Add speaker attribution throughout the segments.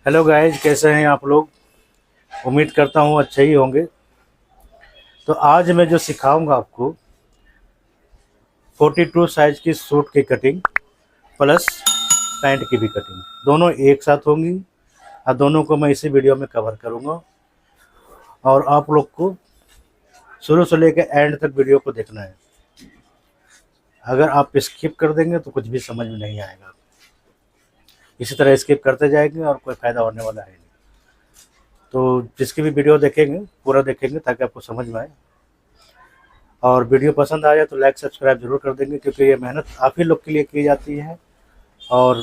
Speaker 1: Hello guys, कैसे हैं आप लोग। उम्मीद करता हूँ अच्छे ही होंगे। तो आज मैं जो सिखाऊंगा आपको 42 साइज की सूट की कटिंग प्लस पैंट की भी कटिंग दोनों एक साथ होंगी और दोनों को मैं इसी वीडियो में कवर करूँगा। और आप लोग को शुरू से लेकर एंड तक वीडियो को देखना है। अगर आप स्किप कर देंगे तो कुछ भी समझ में नहीं आएगा। इसी तरह स्किप करते जाएंगे और कोई फ़ायदा होने वाला है नहीं। तो जिसकी भी वीडियो देखेंगे पूरा देखेंगे ताकि आपको समझ में आए। और वीडियो पसंद आया तो लाइक सब्सक्राइब ज़रूर कर देंगे, क्योंकि ये मेहनत आप ही लोग के लिए की जाती है और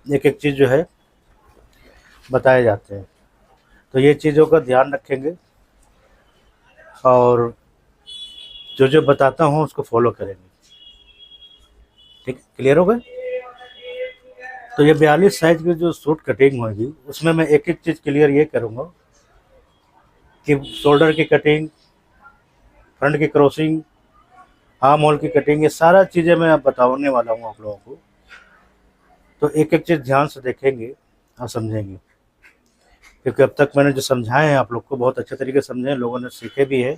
Speaker 1: एक एक चीज़ जो है बताए जाते हैं। तो ये चीज़ों का ध्यान रखेंगे और जो जो बताता हूँ उसको फॉलो करेंगे। ठीक, क्लियर हो गए। तो ये 42 साइज की जो सूट कटिंग होगी उसमें मैं एक एक चीज़ क्लियर ये करूँगा कि शोल्डर की कटिंग, फ्रंट की क्रॉसिंग, आर्म होल की कटिंग, ये सारा चीज़ें मैं अब बताने वाला हूँ आप लोगों को। तो एक एक चीज़ ध्यान से देखेंगे और समझेंगे, क्योंकि अब तक मैंने जो समझाए हैं आप लोग को बहुत अच्छे तरीके से समझे हैं, लोगों ने सीखे भी है।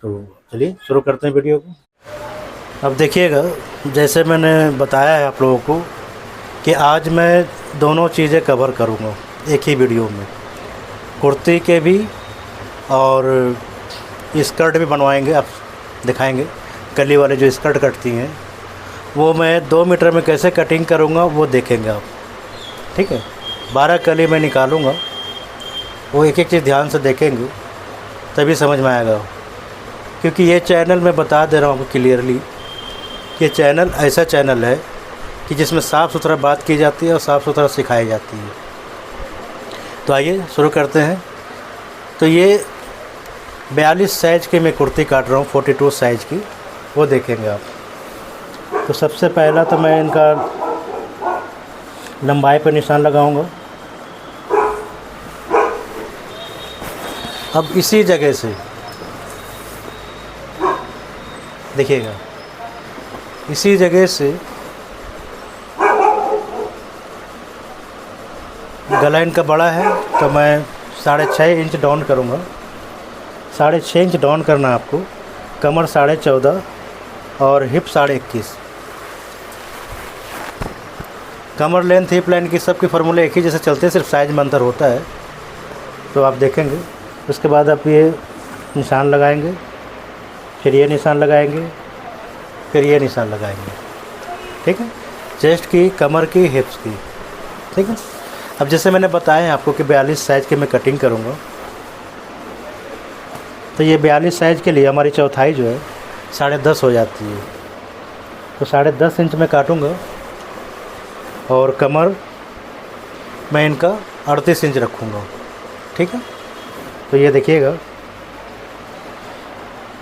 Speaker 1: तो चलिए शुरू करते हैं वीडियो को। अब देखिएगा, जैसे मैंने बताया है आप लोगों को कि आज मैं दोनों चीज़ें कवर करूँगा एक ही वीडियो में। कुर्ती के भी और स्कर्ट भी बनवाएंगे, आप दिखाएंगे। कली वाले जो स्कर्ट कटती हैं वो मैं 2 मीटर में कैसे कटिंग करूँगा वो देखेंगे आप। ठीक है, 12 कली मैं निकालूँगा, वो एक एक चीज़ ध्यान से देखेंगे तभी समझ में आएगा। क्योंकि ये चैनल मैं बता दे रहा हूँ आपको क्लियरली, ये चैनल ऐसा चैनल है कि जिसमें साफ़ सुथरा बात की जाती है और साफ़ सुथरा सिखाई जाती है। तो आइए शुरू करते हैं। तो ये 42 साइज़ की मैं कुर्ती काट रहा हूँ, 42 साइज़ की, वो देखेंगे आप। तो सबसे पहला तो मैं इनका लंबाई पर निशान लगाऊंगा। अब इसी जगह से देखिएगा, इसी जगह से गला इनका बड़ा है तो मैं 6.5 इंच डाउन करूँगा। 6.5 इंच डाउन करना है आपको। कमर 14.5 और हिप 21.5। कमर लेंथ, हिप लाइन की सबके फार्मूले एक ही जैसे चलते हैं, सिर्फ साइज़ में अंतर होता है। तो आप देखेंगे। उसके बाद आप ये निशान लगाएंगे, फिर ये निशान लगाएंगे, फिर ये निशान लगाएंगे। ठीक है, चेस्ट की, कमर की, हिप्स की। ठीक है। अब जैसे मैंने बताया आपको कि 42 साइज़ की मैं कटिंग करूँगा, तो ये 42 साइज़ के लिए हमारी चौथाई जो है 10.5 हो जाती है। तो 10.5 इंच में काटूँगा और कमर मैं इनका 38 इंच रखूँगा। ठीक है। तो ये देखिएगा,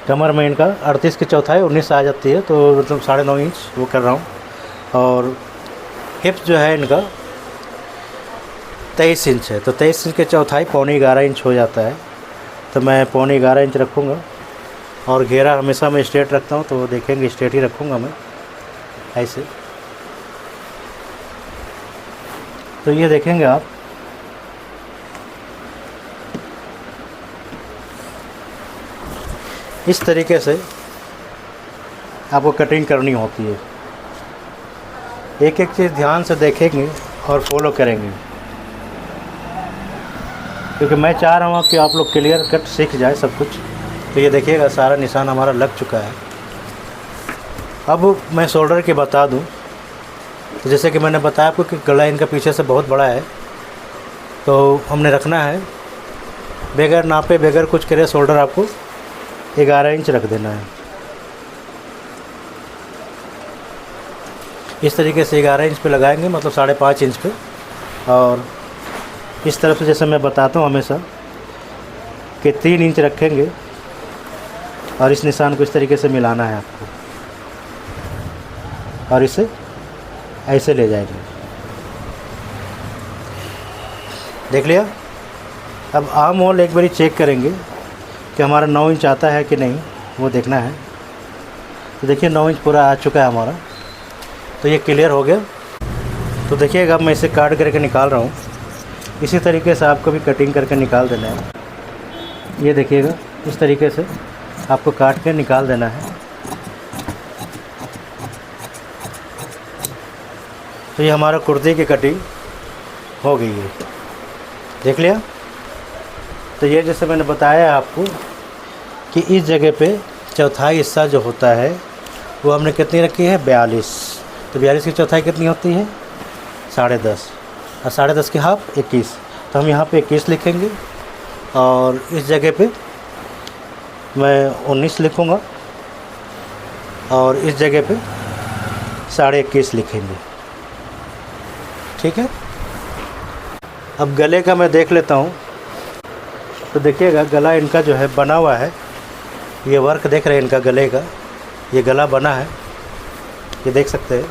Speaker 1: कमर में इनका 38 की चौथाई 19 आ जाती है, तो मतलब 9.5 इंच वो कर रहा हूँ। और हिप्स जो है इनका 23 इंच है, तो 23 इंच के चौथाई 11.25 इंच हो जाता है। तो मैं 11.25 इंच रखूँगा। और घेरा हमेशा मैं स्ट्रेट रखता हूँ, तो देखेंगे स्ट्रेट ही रखूँगा मैं ऐसे। तो ये देखेंगे आप, इस तरीके से आपको कटिंग करनी होती है। एक एक चीज़ ध्यान से देखेंगे और फॉलो करेंगे, क्योंकि मैं चाह रहा हूँ कि आप लोग क्लियर कट सीख जाए सब कुछ। तो ये देखिएगा, सारा निशान हमारा लग चुका है। अब मैं शोल्डर की बता दूँ, तो जैसे कि मैंने बताया आपको कि गला इनका पीछे से बहुत बड़ा है, तो हमने रखना है बगैर नापे, बगैर कुछ करे शोल्डर आपको 11 इंच रख देना है। इस तरीके से 11 इंच पे लगाएंगे, मतलब 5.5 इंच पे। और इस तरफ से जैसे मैं बताता हूँ हमेशा कि 3 इंच रखेंगे और इस निशान को इस तरीके से मिलाना है आपको, और इसे ऐसे ले जाएंगे। देख लिया। अब आर्म होल एक बारी चेक करेंगे कि हमारा 9 इंच आता है कि नहीं, वो देखना है। तो देखिए 9 इंच पूरा आ चुका है हमारा, तो ये क्लियर हो गया। तो देखिएगा, अब मैं इसे काट करके निकाल रहा हूँ। इसी तरीके से आपको भी कटिंग करके निकाल देना है। ये देखिएगा, इस तरीके से आपको काट के निकाल देना है। तो ये हमारा कुर्ते की कटिंग हो गई है, देख लिया। तो ये जैसे मैंने बताया आपको कि इस जगह पे चौथाई हिस्सा जो होता है वो हमने कितनी रखी है, 42। तो 42 की चौथाई कितनी होती है, 10.5, और 10.5 की हाफ 21। तो हम यहाँ पे 21 लिखेंगे और इस जगह पे मैं 19 लिखूँगा और इस जगह पे 21.5 लिखेंगे, ठीक है। अब गले का मैं देख लेता हूँ। तो देखिएगा, गला इनका जो है बना हुआ है, ये वर्क देख रहे हैं इनका गले का, ये गला बना है, ये देख सकते हैं,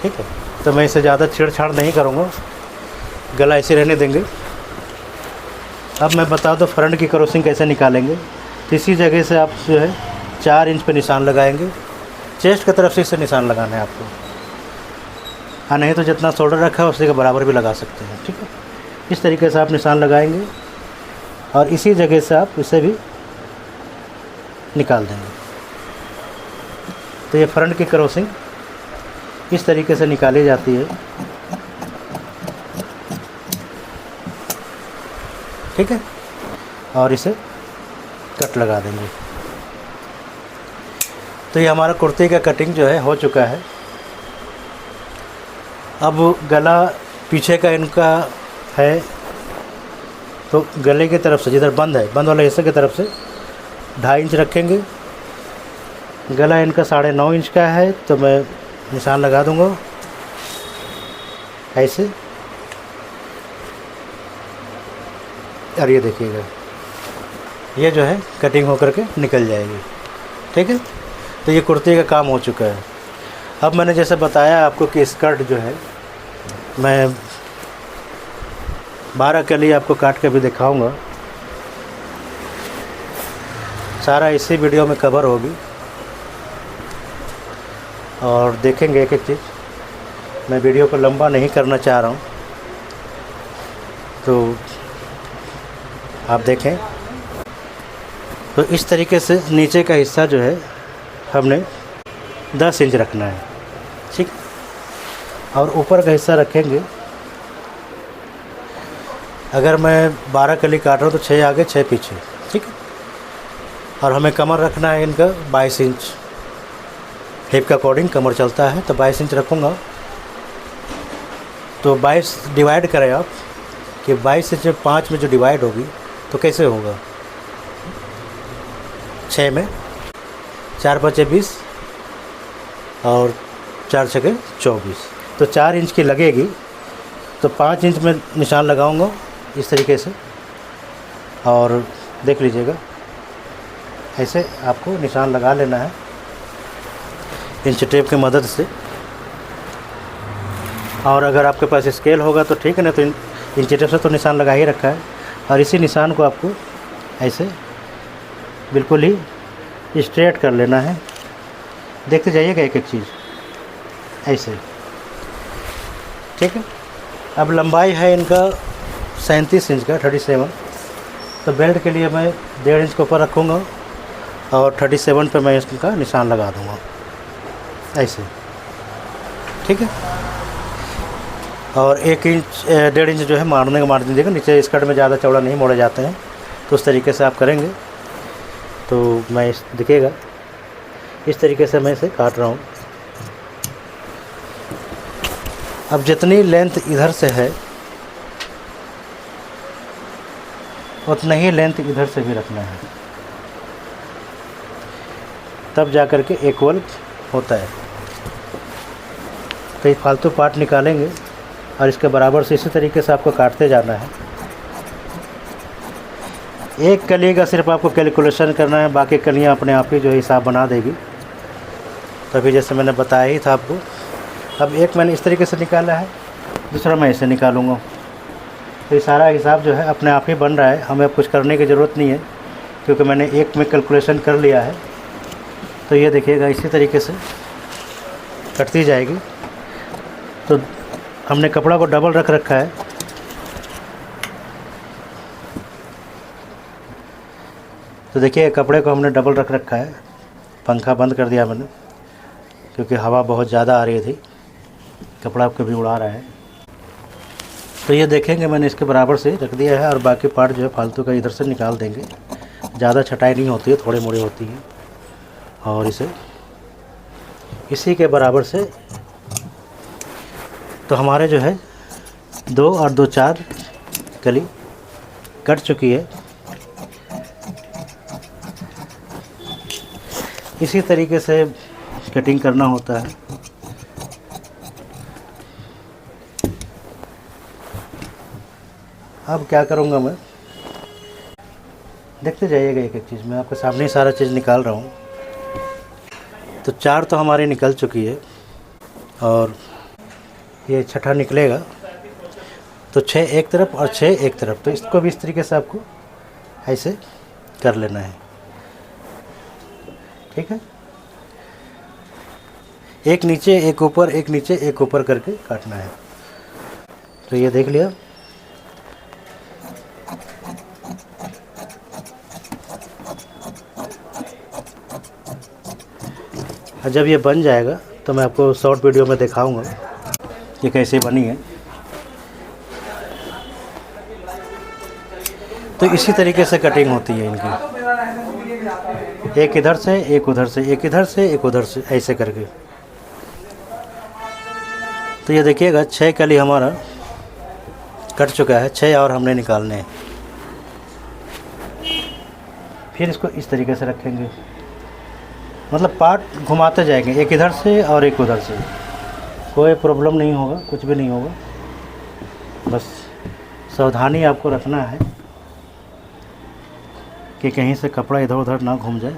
Speaker 1: ठीक है। तो मैं इसे ज़्यादा छेड़छाड़ नहीं करूँगा, गला ऐसे रहने देंगे। अब मैं बता दूँ फ्रंट की क्रॉसिंग कैसे निकालेंगे। तो इसी जगह से आप जो है 4 इंच पे निशान लगाएंगे, चेस्ट की तरफ से इसे निशान लगाना है आपको। हाँ, नहीं तो जितना शोल्डर रखा है उसी के बराबर भी लगा सकते हैं, ठीक है। इस तरीके से आप निशान लगाएंगे और इसी जगह से आप इसे भी निकाल देंगे। तो ये फ्रंट की क्रॉसिंग इस तरीके से निकाली जाती है, ठीक है। और इसे कट लगा देंगे। तो ये हमारा कुर्ते का कटिंग जो है हो चुका है। अब गला पीछे का इनका है, तो गले की तरफ से जिधर बंद है, बंद वाले हिस्से की तरफ से 2.5 इंच रखेंगे। गला इनका 9.5 इंच का है, तो मैं निशान लगा दूंगा ऐसे। और ये देखिएगा, ये जो है कटिंग होकर के निकल जाएगी, ठीक है। तो ये कुर्ते का काम हो चुका है। अब मैंने जैसे बताया आपको कि स्कर्ट जो है मैं 12 के लिए आपको काट के भी दिखाऊंगा, सारा इसी वीडियो में कवर होगी और देखेंगे एक एक चीज़। मैं वीडियो को लंबा नहीं करना चाह रहा हूँ, तो आप देखें। तो इस तरीके से नीचे का हिस्सा जो है हमने 10 इंच रखना है, ठीक। और ऊपर का हिस्सा रखेंगे, अगर मैं 12 कली काट रहा हूँ तो 6 आगे 6 पीछे, ठीक है। और हमें कमर रखना है इनका 22 इंच, हिप के अकॉर्डिंग कमर चलता है, तो 22 इंच रखूँगा। तो 22 डिवाइड करें आप कि 22 से जब 5 में जो डिवाइड होगी तो कैसे होगा, 6 में 4 5 20 और 4 6 24, तो 4 इंच की लगेगी। तो 5 इंच में निशान लगाऊंगा इस तरीके से, और देख लीजिएगा ऐसे आपको निशान लगा लेना है इंच टेप की मदद से। और अगर आपके पास स्केल होगा तो ठीक है, ना तो इंच टेप से तो निशान लगा ही रखा है। और इसी निशान को आपको ऐसे बिल्कुल ही स्ट्रेट कर लेना है, देखते जाइएगा एक एक चीज़ ऐसे, ठीक है। अब लंबाई है इनका 37 इंच का, 37। तो बेल्ट के लिए मैं 1.5 इंच के ऊपर रखूँगा और 37 पे मैं इसका निशान लगा दूँगा ऐसे, ठीक है। और 1 इंच 1.5 इंच जो है मारने का मार दीजिएगा, नीचे स्कर्ट में ज़्यादा चौड़ा नहीं मोड़े जाते हैं, तो उस तरीके से आप करेंगे तो मैं दिखेगा इस तरीके से मैं इसे काट रहा हूँ। अब जितनी लेंथ इधर से है उतना ही लेंथ इधर से भी रखना है, तब जा कर के इक्वल होता है। तो ये फालतू पार्ट निकालेंगे और इसके बराबर से इसी तरीके से आपको काटते जाना है। एक कली का सिर्फ आपको कैलकुलेशन करना है, बाकी कलियाँ अपने आप ही जो है हिसाब बना देगी। तो अभी जैसे मैंने बताया ही था आपको। अब एक मैंने इस तरीके से निकाला है, दूसरा मैं ऐसे निकालूँगा। तो ये सारा हिसाब जो है अपने आप ही बन रहा है, हमें कुछ करने की ज़रूरत नहीं है, क्योंकि मैंने एक में कैलकुलेशन कर लिया है। तो ये देखिएगा इसी तरीके से कटती जाएगी। तो हमने कपड़ा को डबल रख रखा है, तो देखिए कपड़े को हमने डबल रख रखा है, पंखा बंद कर दिया मैंने क्योंकि हवा बहुत ज़्यादा आ रही थी, कपड़ा आपको भी उड़ा रहा है। तो ये देखेंगे मैंने इसके बराबर से रख दिया है और बाकी पार्ट जो है फालतू का इधर से निकाल देंगे। ज़्यादा छटाई नहीं होती है, थोड़ी मोड़ी होती है। और इसे इसी के बराबर से तो हमारे जो है 2 और 2 4 कली कट चुकी है। इसी तरीके से कटिंग करना होता है। अब क्या करूँगा मैं, देखते जाइएगा एक एक चीज़। मैं आपके सामने ही सारा चीज़ निकाल रहा हूँ। तो 4 तो हमारी निकल चुकी है और ये छठा निकलेगा। तो 6 एक तरफ और 6 एक तरफ। तो इसको भी इस तरीके से आपको ऐसे कर लेना है, ठीक है। एक नीचे एक ऊपर, एक नीचे एक ऊपर करके काटना है। तो ये देख लिया। और जब ये बन जाएगा तो मैं आपको शॉर्ट वीडियो में दिखाऊंगा कि कैसे बनी है। तो इसी तरीके से कटिंग होती है इनकी, एक इधर से एक उधर से, एक इधर से एक उधर से, ऐसे करके। तो ये देखिएगा 6 कली हमारा कट चुका है, 6 और हमने निकालने हैं। फिर इसको इस तरीके से रखेंगे, मतलब पार्ट घुमाते जाएंगे, एक इधर से और एक उधर से। कोई प्रॉब्लम नहीं होगा, कुछ भी नहीं होगा। बस सावधानी आपको रखना है कि कहीं से कपड़ा इधर उधर ना घूम जाए,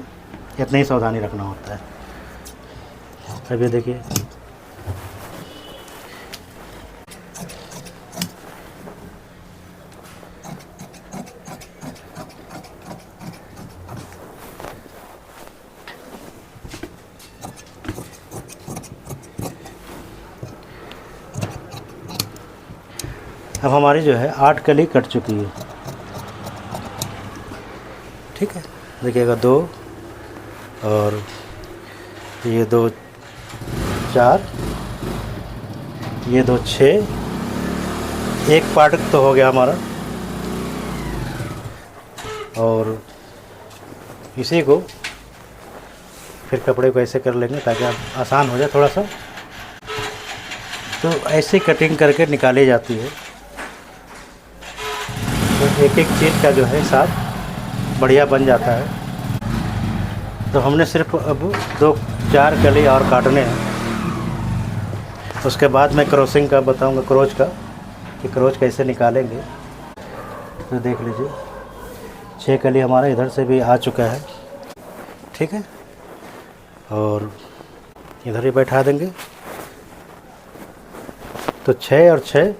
Speaker 1: इतना ही सावधानी रखना होता है। अब ये देखिए अब हमारी जो है 8 कली कट चुकी है, ठीक है। देखिएगा 2 और ये 2 4, ये 2 6, एक पार्ट तो हो गया हमारा। और इसी को फिर कपड़े को ऐसे कर लेंगे ताकि आप आसान हो जाए थोड़ा सा। तो ऐसे कटिंग करके निकाली जाती है। तो एक एक चीज़ का जो है हिसाब बढ़िया बन जाता है। तो हमने सिर्फ अब 2 4 कली और काटने हैं। उसके बाद मैं क्रॉसिंग का बताऊंगा, क्रोच का, कि क्रोच कैसे निकालेंगे। तो देख लीजिए 6 कली हमारा इधर से भी आ चुका है, ठीक है। और इधर ही बैठा देंगे। तो 6 और 6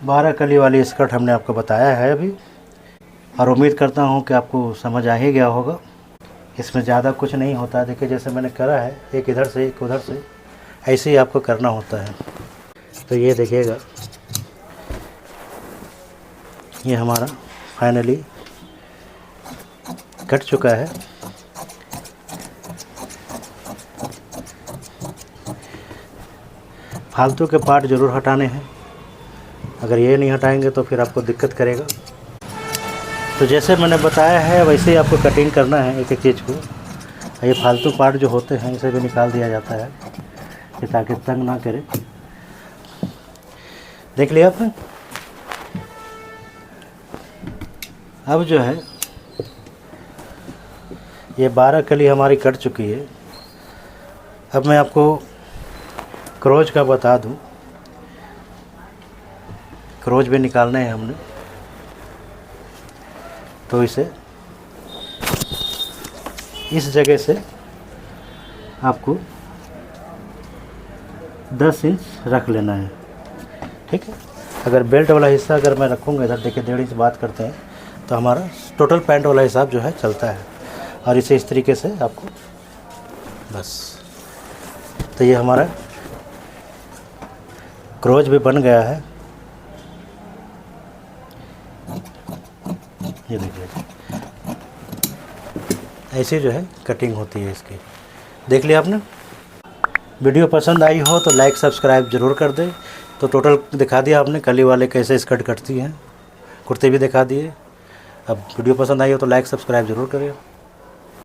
Speaker 1: 12 कली वाली स्कर्ट हमने आपको बताया है अभी। और उम्मीद करता हूँ कि आपको समझ आ ही गया होगा। इसमें ज़्यादा कुछ नहीं होता है। देखिए जैसे मैंने करा है, एक इधर से एक उधर से, ऐसे ही आपको करना होता है। तो ये देखिएगा ये हमारा फाइनली कट चुका है। फालतू के पार्ट ज़रूर हटाने हैं, अगर ये नहीं हटाएंगे तो फिर आपको दिक्कत करेगा। तो जैसे मैंने बताया है वैसे ही आपको कटिंग करना है एक एक चीज़ को। ये फालतू पार्ट जो होते हैं इसे भी निकाल दिया जाता है कि ताकि तंग ना करे। देख लिया आपने। अब जो है ये 12 कली हमारी कट चुकी है। अब मैं आपको क्रोच का बता दूं। क्रोच भी निकालने हैं हमने। तो इसे इस जगह से आपको 10 इंच रख लेना है, ठीक है। अगर बेल्ट वाला हिस्सा अगर मैं रखूँगा इधर, देखिए 1.5 इंच बात करते हैं, तो हमारा टोटल पैंट वाला हिसाब जो है चलता है। और इसे इस तरीके से आपको बस। तो ये हमारा क्रोच भी बन गया है। ये देखिए ऐसे जो है कटिंग होती है इसकी। देख लिया आपने। वीडियो पसंद आई हो तो लाइक सब्सक्राइब ज़रूर कर दे। तो टोटल दिखा दिया आपने कली वाले कैसे स्कर्ट कटती हैं, कुर्ते भी दिखा दिए। अब वीडियो पसंद आई हो तो लाइक सब्सक्राइब ज़रूर करें।